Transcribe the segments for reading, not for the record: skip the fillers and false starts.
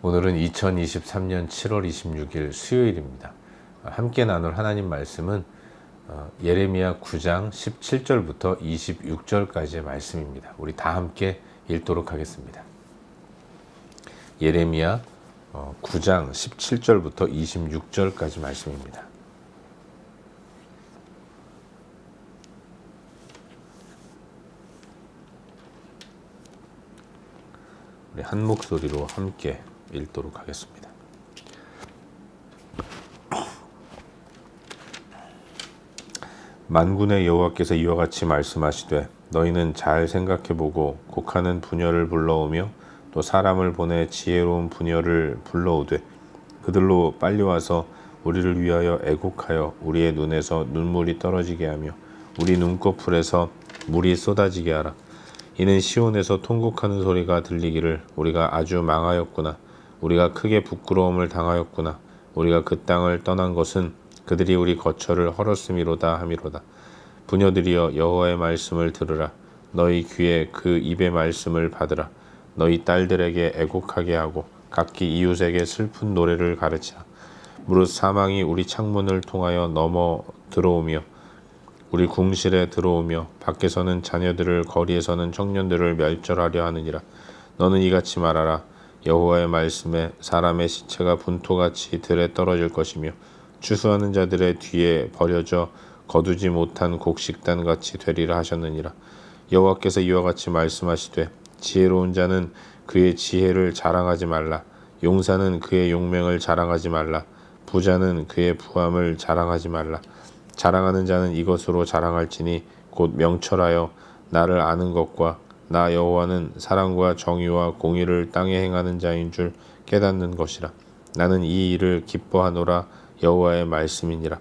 오늘은 2023년 7월 26일 수요일입니다. 함께 나눌 하나님 말씀은 예레미야 9장 17절부터 26절까지의 말씀입니다. 우리 다 함께 읽도록 하겠습니다. 예레미야 9장 17절부터 26절까지 말씀입니다. 우리 한 목소리로 함께 읽도록 하겠습니다. 만군의 여호와께서 이와 같이 말씀하시되 너희는 잘 생각해보고 곡하는 부녀를 불러오며 또 사람을 보내 지혜로운 부녀를 불러오되 그들로 빨리 와서 우리를 위하여 애곡하여 우리의 눈에서 눈물이 떨어지게 하며 우리 눈꺼풀에서 물이 쏟아지게 하라. 이는 시온에서 통곡하는 소리가 들리기를 우리가 아주 망하였구나. 우리가 크게 부끄러움을 당하였구나. 우리가 그 땅을 떠난 것은 그들이 우리 거처를 헐었음이로다 하미로다. 부녀들이여 여호와의 말씀을 들으라. 너희 귀에 그 입의 말씀을 받으라. 너희 딸들에게 애곡하게 하고 각기 이웃에게 슬픈 노래를 가르치라. 무릇 사망이 우리 창문을 통하여 넘어 들어오며 우리 궁실에 들어오며 밖에서는 자녀들을 거리에서는 청년들을 멸절하려 하느니라. 너는 이같이 말하라. 여호와의 말씀에 사람의 시체가 분토같이 들에 떨어질 것이며 추수하는 자들의 뒤에 버려져 거두지 못한 곡식단같이 되리라 하셨느니라. 여호와께서 이와 같이 말씀하시되 지혜로운 자는 그의 지혜를 자랑하지 말라. 용사는 그의 용맹을 자랑하지 말라. 부자는 그의 부함을 자랑하지 말라. 자랑하는 자는 이것으로 자랑할지니 곧 명철하여 나를 아는 것과 나 여호와는 사랑과 정의와 공의를 땅에 행하는 자인 줄 깨닫는 것이라. 나는 이 일을 기뻐하노라. 여호와의 말씀이니라.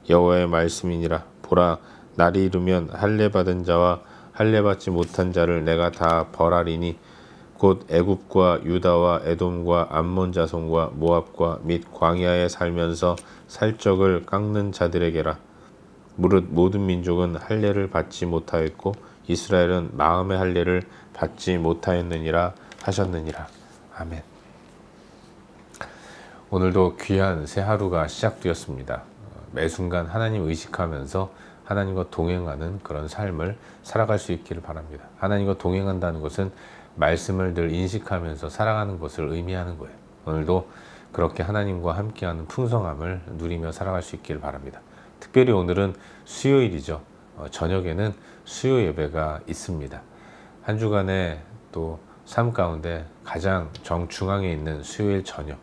여호와의 말씀이니라. 보라, 날이 이르면 할례 받은 자와 할례 받지 못한 자를 내가 다 벌하리니 곧 애굽과 유다와 에돔과 암몬 자손과 모압과 및 광야에 살면서 살적을 깎는 자들에게라. 무릇 모든 민족은 할례를 받지 못하였고 이스라엘은 마음의 할례를 받지 못하였느니라 하셨느니라. 아멘. 오늘도 귀한 새 하루가 시작되었습니다. 매 순간 하나님 의식하면서 하나님과 동행하는 그런 삶을 살아갈 수 있기를 바랍니다. 하나님과 동행한다는 것은 말씀을 늘 인식하면서 살아가는 것을 의미하는 거예요. 오늘도 그렇게 하나님과 함께하는 풍성함을 누리며 살아갈 수 있기를 바랍니다. 특별히 오늘은 수요일이죠. 저녁에는 수요 예배가 있습니다. 한 주간의 또 삶 가운데 가장 정중앙에 있는 수요일 저녁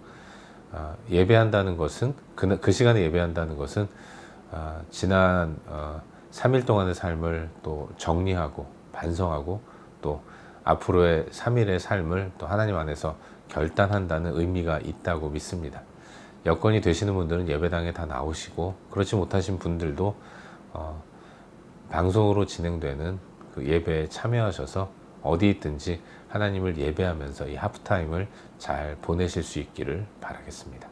예배한다는 것은 그 시간에 예배한다는 것은 지난 3일 동안의 삶을 또 정리하고 반성하고 또 앞으로의 3일의 삶을 또 하나님 안에서 결단한다는 의미가 있다고 믿습니다. 여건이 되시는 분들은 예배당에 다 나오시고 그렇지 못하신 분들도 방송으로 진행되는 그 예배에 참여하셔서 어디 있든지 하나님을 예배하면서 이 하프타임을 잘 보내실 수 있기를 바라겠습니다.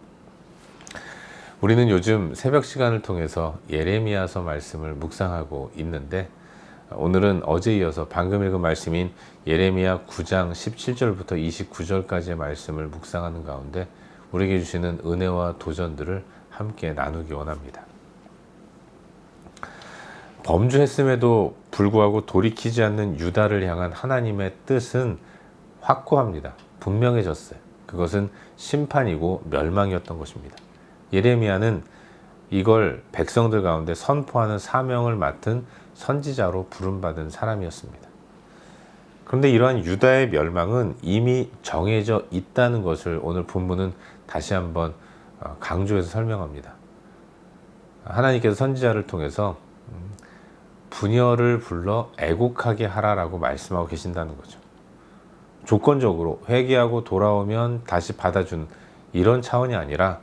우리는 요즘 새벽 시간을 통해서 예레미야서 말씀을 묵상하고 있는데 오늘은 어제 이어서 방금 읽은 말씀인 예레미야 9장 17절부터 29절까지의 말씀을 묵상하는 가운데 우리에게 주시는 은혜와 도전들을 함께 나누기 원합니다. 범죄했음에도 불구하고 돌이키지 않는 유다를 향한 하나님의 뜻은 확고합니다. 분명해졌어요. 그것은 심판이고 멸망이었던 것입니다. 예레미야는 이걸 백성들 가운데 선포하는 사명을 맡은 선지자로 부름받은 사람이었습니다. 그런데 이러한 유다의 멸망은 이미 정해져 있다는 것을 오늘 본문은 다시 한번 강조해서 설명합니다. 하나님께서 선지자를 통해서 부녀를 불러 애곡하게 하라라고 말씀하고 계신다는 거죠. 조건적으로 회개하고 돌아오면 다시 받아준 이런 차원이 아니라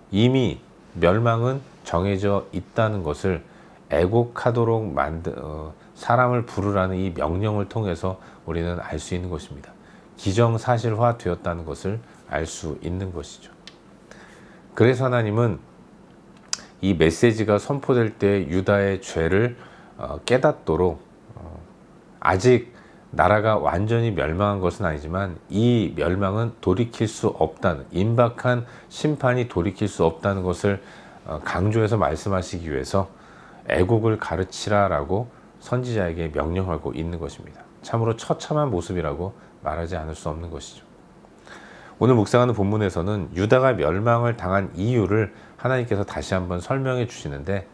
이미 멸망은 정해져 있다는 것을 애곡하도록 사람을 부르라는 이 명령을 통해서 우리는 알 수 있는 것입니다. 기정사실화 되었다는 것을 알 수 있는 것이죠. 그래서 하나님은 이 메시지가 선포될 때 유다의 죄를 깨닫도록 아직 나라가 완전히 멸망한 것은 아니지만 이 멸망은 돌이킬 수 없다는, 임박한 심판이 돌이킬 수 없다는 것을 강조해서 말씀하시기 위해서 애국을 가르치라라고 선지자에게 명령하고 있는 것입니다. 참으로 처참한 모습이라고 말하지 않을 수 없는 것이죠. 오늘 묵상하는 본문에서는 유다가 멸망을 당한 이유를 하나님께서 다시 한번 설명해 주시는데,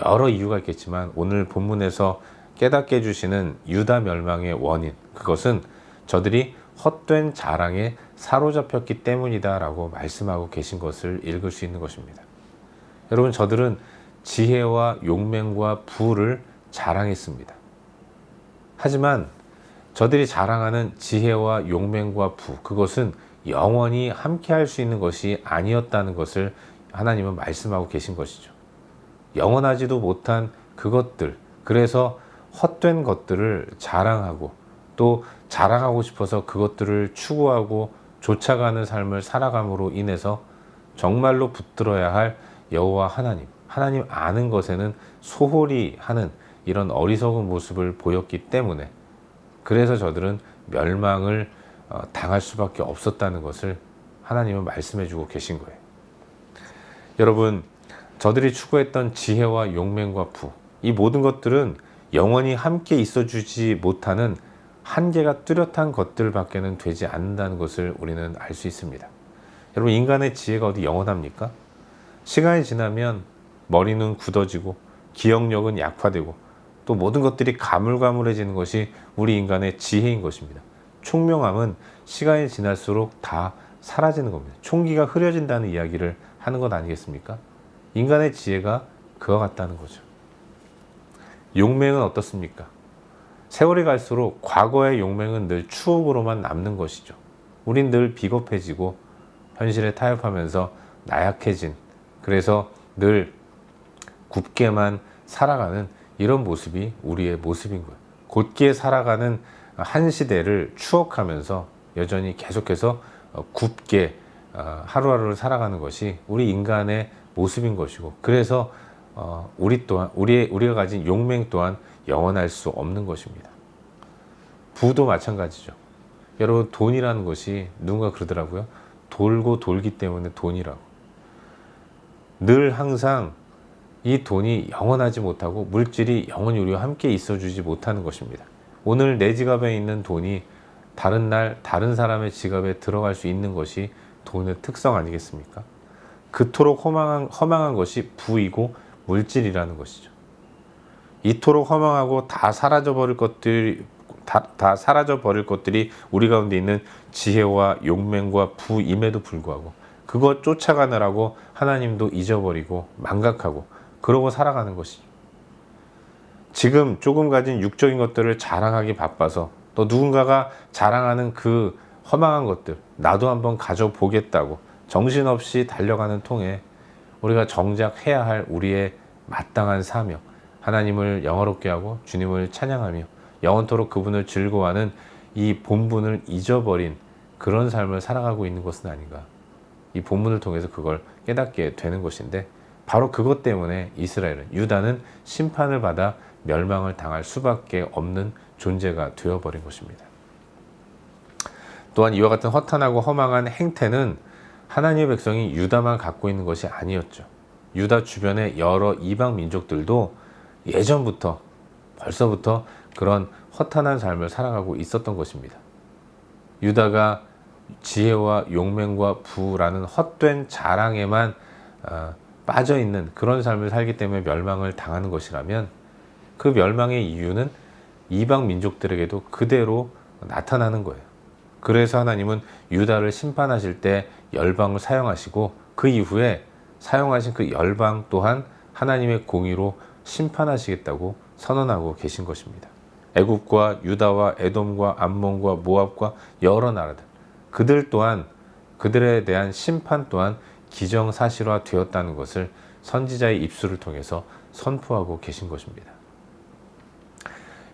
여러 이유가 있겠지만 오늘 본문에서 깨닫게 해주시는 유다 멸망의 원인, 그것은 저들이 헛된 자랑에 사로잡혔기 때문이다 라고 말씀하고 계신 것을 읽을 수 있는 것입니다. 여러분, 저들은 지혜와 용맹과 부를 자랑했습니다. 하지만 저들이 자랑하는 지혜와 용맹과 부, 그것은 영원히 함께 할 수 있는 것이 아니었다는 것을 하나님은 말씀하고 계신 것이죠. 영원하지도 못한 그것들, 그래서 헛된 것들을 자랑하고 또 자랑하고 싶어서 그것들을 추구하고 쫓아가는 삶을 살아감으로 인해서 정말로 붙들어야 할 여호와 하나님 아는 것에는 소홀히 하는 이런 어리석은 모습을 보였기 때문에, 그래서 저들은 멸망을 당할 수밖에 없었다는 것을 하나님은 말씀해 주고 계신 거예요. 여러분, 저들이 추구했던 지혜와 용맹과 부, 이 모든 것들은 영원히 함께 있어 주지 못하는 한계가 뚜렷한 것들밖에는 되지 않는다는 것을 우리는 알 수 있습니다. 여러분, 인간의 지혜가 어디 영원합니까? 시간이 지나면 머리는 굳어지고 기억력은 약화되고 또 모든 것들이 가물가물해지는 것이 우리 인간의 지혜인 것입니다. 총명함은 시간이 지날수록 다 사라지는 겁니다. 총기가 흐려진다는 이야기를 하는 것 아니겠습니까? 인간의 지혜가 그와 같다는 거죠. 용맹은 어떻습니까? 세월이 갈수록 과거의 용맹은 늘 추억으로만 남는 것이죠. 우린 늘 비겁해지고 현실에 타협하면서 나약해진, 그래서 늘 굽게만 살아가는 이런 모습이 우리의 모습인 거예요. 곧게 살아가는 한 시대를 추억하면서 여전히 계속해서 굽게 하루하루를 살아가는 것이 우리 인간의 모습인 것이고, 그래서 우리 또한 우리가 가진 용맹 또한 영원할 수 없는 것입니다. 부도 마찬가지죠. 여러분, 돈이라는 것이 누군가 그러더라고요. 돌고 돌기 때문에 돈이라고. 늘 항상 이 돈이 영원하지 못하고 물질이 영원히 우리와 함께 있어주지 못하는 것입니다. 오늘 내 지갑에 있는 돈이 다른 날 다른 사람의 지갑에 들어갈 수 있는 것이 돈의 특성 아니겠습니까? 그토록 허망한 것이 부이고 물질이라는 것이죠. 이토록 허망하고 다 사라져버릴 것들이 우리 가운데 있는 지혜와 용맹과 부임에도 불구하고 그것 쫓아가느라고 하나님도 잊어버리고 망각하고 그러고 살아가는 것이죠. 지금 조금 가진 육적인 것들을 자랑하기 바빠서 또 누군가가 자랑하는 그 허망한 것들 나도 한번 가져보겠다고 정신없이 달려가는 통에 우리가 정작 해야 할 우리의 마땅한 사명, 하나님을 영화롭게 하고 주님을 찬양하며 영원토록 그분을 즐거워하는 이 본분을 잊어버린 그런 삶을 살아가고 있는 것은 아닌가. 이 본문을 통해서 그걸 깨닫게 되는 것인데, 바로 그것 때문에 이스라엘은, 유다는 심판을 받아 멸망을 당할 수밖에 없는 존재가 되어버린 것입니다. 또한 이와 같은 허탄하고 허망한 행태는 하나님의 백성이 유다만 갖고 있는 것이 아니었죠. 유다 주변의 여러 이방 민족들도 예전부터 벌써부터 그런 허탄한 삶을 살아가고 있었던 것입니다. 유다가 지혜와 용맹과 부라는 헛된 자랑에만 빠져있는 그런 삶을 살기 때문에 멸망을 당하는 것이라면, 그 멸망의 이유는 이방 민족들에게도 그대로 나타나는 거예요. 그래서 하나님은 유다를 심판하실 때 열방을 사용하시고 그 이후에 사용하신 그 열방 또한 하나님의 공의로 심판하시겠다고 선언하고 계신 것입니다. 애굽과 유다와 에돔과 암몬과 모압과 여러 나라들, 그들 또한 그들에 대한 심판 또한 기정사실화 되었다는 것을 선지자의 입술을 통해서 선포하고 계신 것입니다.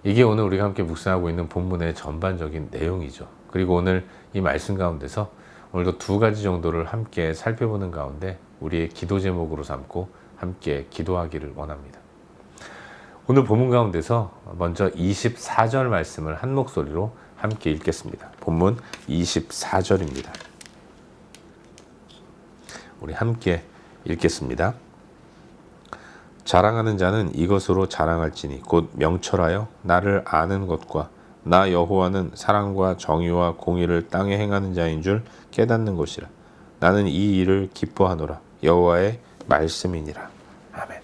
이게 오늘 우리가 함께 묵상하고 있는 본문의 전반적인 내용이죠. 그리고 오늘 이 말씀 가운데서 오늘도 두 가지 정도를 함께 살펴보는 가운데 우리의 기도 제목으로 삼고 함께 기도하기를 원합니다. 오늘 본문 가운데서 먼저 24절 말씀을 한 목소리로 함께 읽겠습니다. 본문 24절입니다. 우리 함께 읽겠습니다. 자랑하는 자는 이것으로 자랑할지니 곧 명철하여 나를 아는 것과 나 여호와는 사랑과 정의와 공의를 땅에 행하는 자인 줄 깨닫는 것이라. 나는 이 일을 기뻐하노라. 여호와의 말씀이니라. 아멘.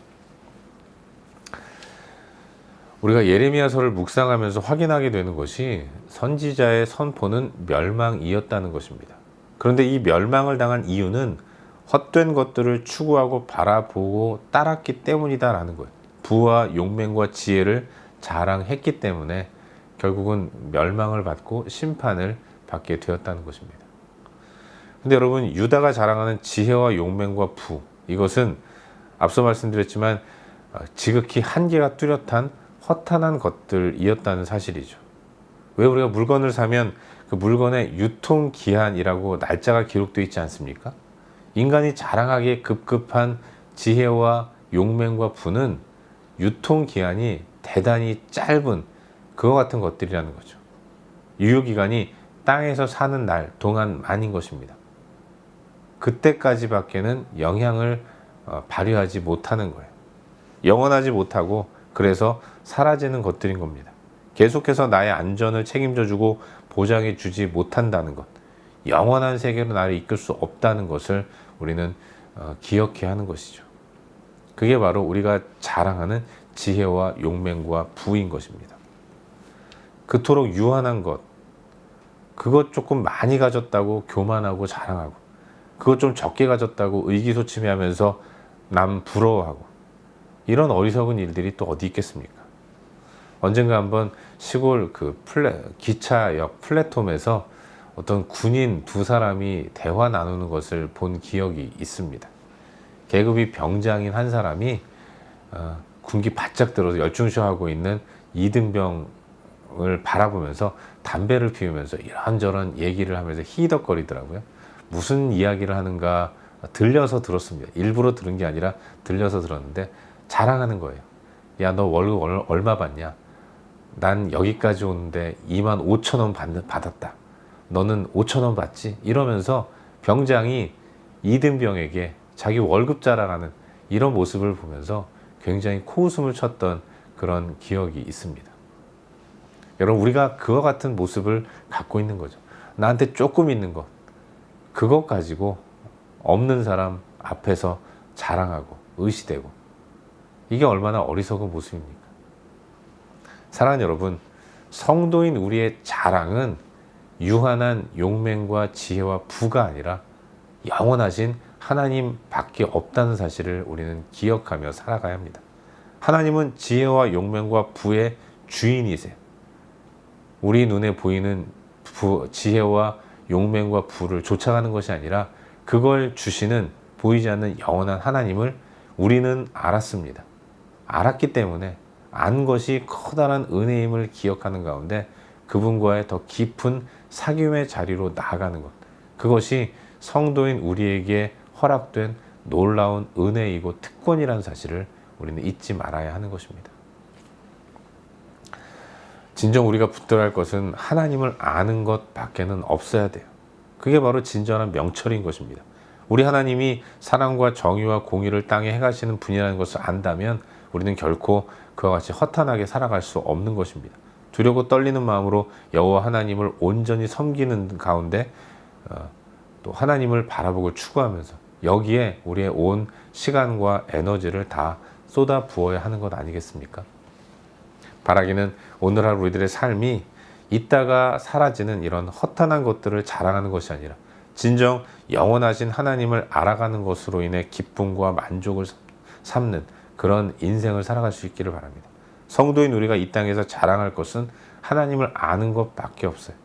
우리가 예레미야서를 묵상하면서 확인하게 되는 것이 선지자의 선포는 멸망이었다는 것입니다. 그런데 이 멸망을 당한 이유는 헛된 것들을 추구하고 바라보고 따랐기 때문이다라는 거예요. 부와 용맹과 지혜를 자랑했기 때문에 결국은 멸망을 받고 심판을 받게 되었다는 것입니다. 근데 여러분, 유다가 자랑하는 지혜와 용맹과 부, 이것은 앞서 말씀드렸지만 지극히 한계가 뚜렷한 허탄한 것들이었다는 사실이죠. 왜 우리가 물건을 사면 그 물건의 유통기한이라고 날짜가 기록되어 있지 않습니까? 인간이 자랑하기에 급급한 지혜와 용맹과 부는 유통기한이 대단히 짧은 그와 같은 것들이라는 거죠. 유효기간이 땅에서 사는 날 동안만인 것입니다. 그때까지밖에는 영향을 발휘하지 못하는 거예요. 영원하지 못하고 그래서 사라지는 것들인 겁니다. 계속해서 나의 안전을 책임져 주고 보장해 주지 못한다는 것, 영원한 세계로 나를 이끌 수 없다는 것을 우리는 기억해야 하는 것이죠. 그게 바로 우리가 자랑하는 지혜와 용맹과 부인 것입니다. 그토록 유한한 것, 그것 조금 많이 가졌다고 교만하고 자랑하고, 그것 좀 적게 가졌다고 의기소침해하면서 남 부러워하고, 이런 어리석은 일들이 또 어디 있겠습니까? 언젠가 한번 시골 기차역 플랫폼에서 어떤 군인 두 사람이 대화 나누는 것을 본 기억이 있습니다. 계급이 병장인 한 사람이 군기 바짝 들어서 열중쇼하고 있는 이등병을 바라보면서 담배를 피우면서 이런저런 얘기를 하면서 히덕거리더라고요. 무슨 이야기를 하는가 들려서 들었습니다. 일부러 들은 게 아니라 들려서 들었는데 자랑하는 거예요. 야, 너 월급 얼마 받냐? 난 여기까지 오는데 25,000원 받았다. 너는 5,000원 받지? 이러면서 병장이 이등병에게 자기 월급 자랑하는 이런 모습을 보면서 굉장히 코웃음을 쳤던 그런 기억이 있습니다. 여러분, 우리가 그와 같은 모습을 갖고 있는 거죠. 나한테 조금 있는 것, 그것 가지고 없는 사람 앞에서 자랑하고 의시되고, 이게 얼마나 어리석은 모습입니까? 사랑하는 여러분, 성도인 우리의 자랑은 유한한 용맹과 지혜와 부가 아니라 영원하신 하나님 밖에 없다는 사실을 우리는 기억하며 살아가야 합니다. 하나님은 지혜와 용맹과 부의 주인이세요. 우리 눈에 보이는 지혜와 용맹과 부를 쫓아가는 것이 아니라 그걸 주시는 보이지 않는 영원한 하나님을 우리는 알았습니다. 알았기 때문에 안 것이 커다란 은혜임을 기억하는 가운데 그분과의 더 깊은 사귐의 자리로 나아가는 것, 그것이 성도인 우리에게 허락된 놀라운 은혜이고 특권이라는 사실을 우리는 잊지 말아야 하는 것입니다. 진정 우리가 붙들어야 할 것은 하나님을 아는 것 밖에는 없어야 돼요. 그게 바로 진정한 명철인 것입니다. 우리 하나님이 사랑과 정의와 공의를 땅에 행하시는 분이라는 것을 안다면 우리는 결코 그와 같이 허탄하게 살아갈 수 없는 것입니다. 두려고 떨리는 마음으로 여호와 하나님을 온전히 섬기는 가운데 또 하나님을 바라보고 추구하면서 여기에 우리의 온 시간과 에너지를 다 쏟아 부어야 하는 것 아니겠습니까? 바라기는 오늘 하루 우리들의 삶이 있다가 사라지는 이런 허탄한 것들을 자랑하는 것이 아니라 진정 영원하신 하나님을 알아가는 것으로 인해 기쁨과 만족을 삼는 그런 인생을 살아갈 수 있기를 바랍니다. 성도인 우리가 이 땅에서 자랑할 것은 하나님을 아는 것밖에 없어요.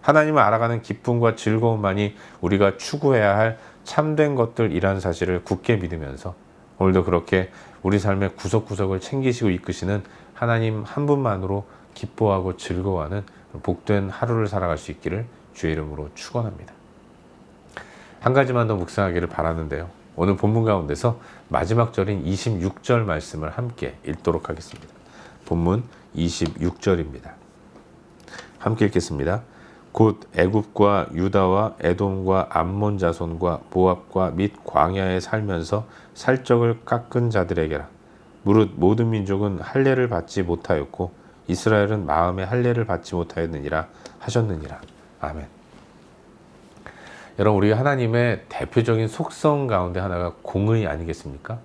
하나님을 알아가는 기쁨과 즐거움만이 우리가 추구해야 할 참된 것들이라는 사실을 굳게 믿으면서 오늘도 그렇게 우리 삶의 구석구석을 챙기시고 이끄시는 하나님 한 분만으로 기뻐하고 즐거워하는 복된 하루를 살아갈 수 있기를 주의 이름으로 축원합니다. 한 가지만 더 묵상하기를 바라는데요. 오늘 본문 가운데서 마지막 절인 26절 말씀을 함께 읽도록 하겠습니다. 본문 26절입니다. 함께 읽겠습니다. 곧 애굽과 유다와 에돔과 암몬 자손과 모압과 및 광야에 살면서 살적을 깎은 자들에게라. 무릇 모든 민족은 할례를 받지 못하였고 이스라엘은 마음에 할례를 받지 못하였느니라 하셨느니라. 아멘. 여러분, 우리 하나님의 대표적인 속성 가운데 하나가 공의 아니겠습니까?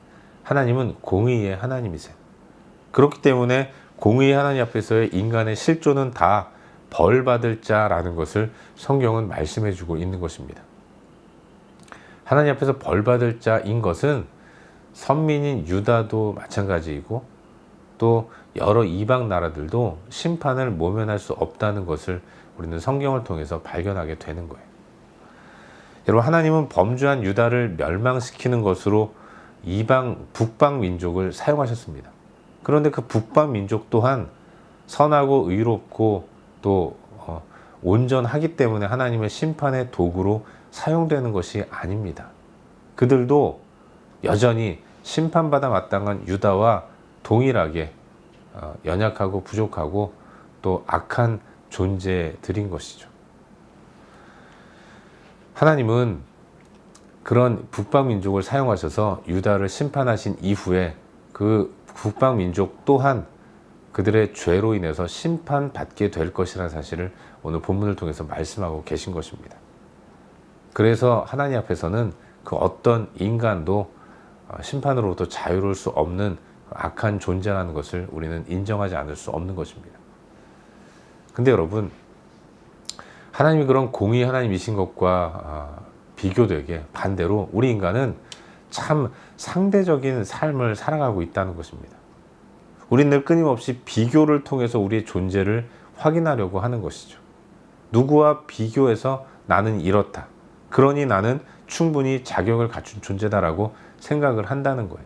하나님은 공의의 하나님이세요. 그렇기 때문에 공의의 하나님 앞에서의 인간의 실존은 다 벌받을 자라는 것을 성경은 말씀해 주고 있는 것입니다. 하나님 앞에서 벌받을 자인 것은 선민인 유다도 마찬가지이고 또 여러 이방 나라들도 심판을 모면할 수 없다는 것을 우리는 성경을 통해서 발견하게 되는 거예요. 여러분, 하나님은 범죄한 유다를 멸망시키는 것으로 북방 민족을 사용하셨습니다. 그런데 그 북방 민족 또한 선하고 의롭고 또 온전하기 때문에 하나님의 심판의 도구로 사용되는 것이 아닙니다. 그들도 여전히 심판받아 마땅한 유다와 동일하게 연약하고 부족하고 또 악한 존재들인 것이죠. 하나님은 그런 북방 민족을 사용하셔서 유다를 심판하신 이후에 그 북방 민족 또한 그들의 죄로 인해서 심판받게 될 것이라는 사실을 오늘 본문을 통해서 말씀하고 계신 것입니다. 그래서 하나님 앞에서는 그 어떤 인간도 심판으로부터 자유로울 수 없는 악한 존재라는 것을 우리는 인정하지 않을 수 없는 것입니다. 근데 여러분, 하나님이 그런 공의 하나님이신 것과 비교되게 반대로 우리 인간은 참 상대적인 삶을 살아가고 있다는 것입니다. 우리는 늘 끊임없이 비교를 통해서 우리의 존재를 확인하려고 하는 것이죠. 누구와 비교해서 나는 이렇다. 그러니 나는 충분히 자격을 갖춘 존재다라고 생각을 한다는 거예요.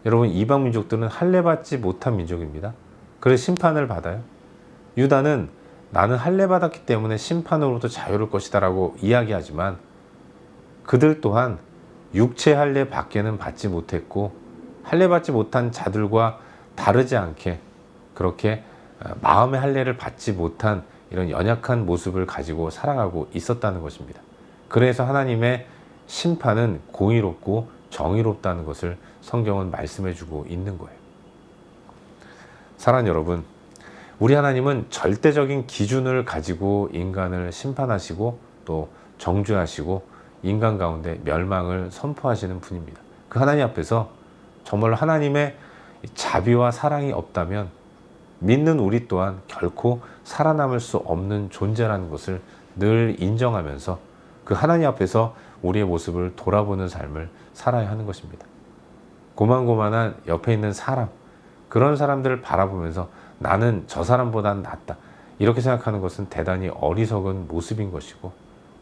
여러분, 이방 민족들은 할례받지 못한 민족입니다. 그래서 심판을 받아요. 유다는 나는 할례받았기 때문에 심판으로부터 자유로울 것이다 라고 이야기하지만 그들 또한 육체 할례 밖에는 받지 못했고 할례받지 못한 자들과 다르지 않게 그렇게 마음의 할례를 받지 못한 이런 연약한 모습을 가지고 살아가고 있었다는 것입니다. 그래서 하나님의 심판은 공의롭고 정의롭다는 것을 성경은 말씀해 주고 있는 거예요. 사랑하는 여러분, 우리 하나님은 절대적인 기준을 가지고 인간을 심판하시고 또 정죄하시고 인간 가운데 멸망을 선포하시는 분입니다. 그 하나님 앞에서 정말로 하나님의 자비와 사랑이 없다면 믿는 우리 또한 결코 살아남을 수 없는 존재라는 것을 늘 인정하면서 그 하나님 앞에서 우리의 모습을 돌아보는 삶을 살아야 하는 것입니다. 고만고만한 옆에 있는 사람, 그런 사람들을 바라보면서 나는 저 사람보다는 낫다 이렇게 생각하는 것은 대단히 어리석은 모습인 것이고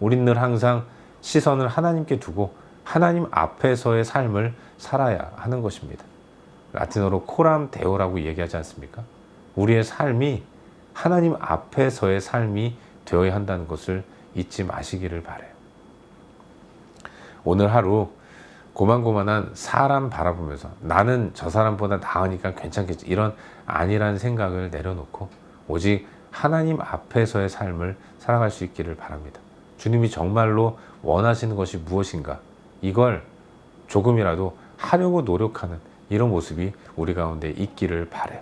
우린 늘 항상 시선을 하나님께 두고 하나님 앞에서의 삶을 살아야 하는 것입니다. 라틴어로 코람 데오라고 얘기하지 않습니까? 우리의 삶이 하나님 앞에서의 삶이 되어야 한다는 것을 잊지 마시기를 바라요. 오늘 하루 고만고만한 사람 바라보면서 나는 저 사람보다 나으니까 괜찮겠지 이런 아니란 생각을 내려놓고 오직 하나님 앞에서의 삶을 살아갈 수 있기를 바랍니다. 주님이 정말로 원하시는 것이 무엇인가 이걸 조금이라도 하려고 노력하는 이런 모습이 우리 가운데 있기를 바라요.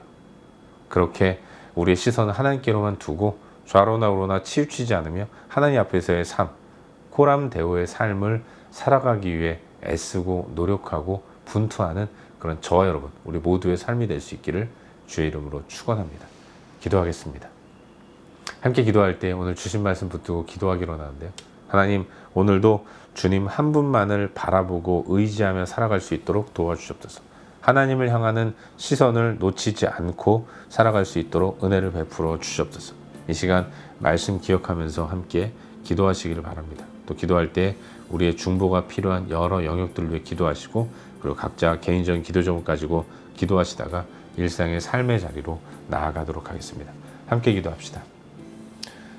그렇게 우리의 시선을 하나님께로만 두고 좌로나 우로나 치우치지 않으며 하나님 앞에서의 삶, 코람데오의 삶을 살아가기 위해 애쓰고 노력하고 분투하는 그런 저와 여러분, 우리 모두의 삶이 될 수 있기를 주의 이름으로 축원합니다. 기도하겠습니다. 함께 기도할 때 오늘 주신 말씀 붙들고 기도하기로 하는데요. 하나님, 오늘도 주님 한 분만을 바라보고 의지하며 살아갈 수 있도록 도와주시옵소서. 하나님을 향하는 시선을 놓치지 않고 살아갈 수 있도록 은혜를 베풀어 주시옵소서. 이 시간 말씀 기억하면서 함께 기도하시기를 바랍니다. 또 기도할 때 우리의 중보가 필요한 여러 영역들을 위해 기도하시고 그리고 각자 개인적인 기도 제목 가지고 기도하시다가 일상의 삶의 자리로 나아가도록 하겠습니다. 함께 기도합시다.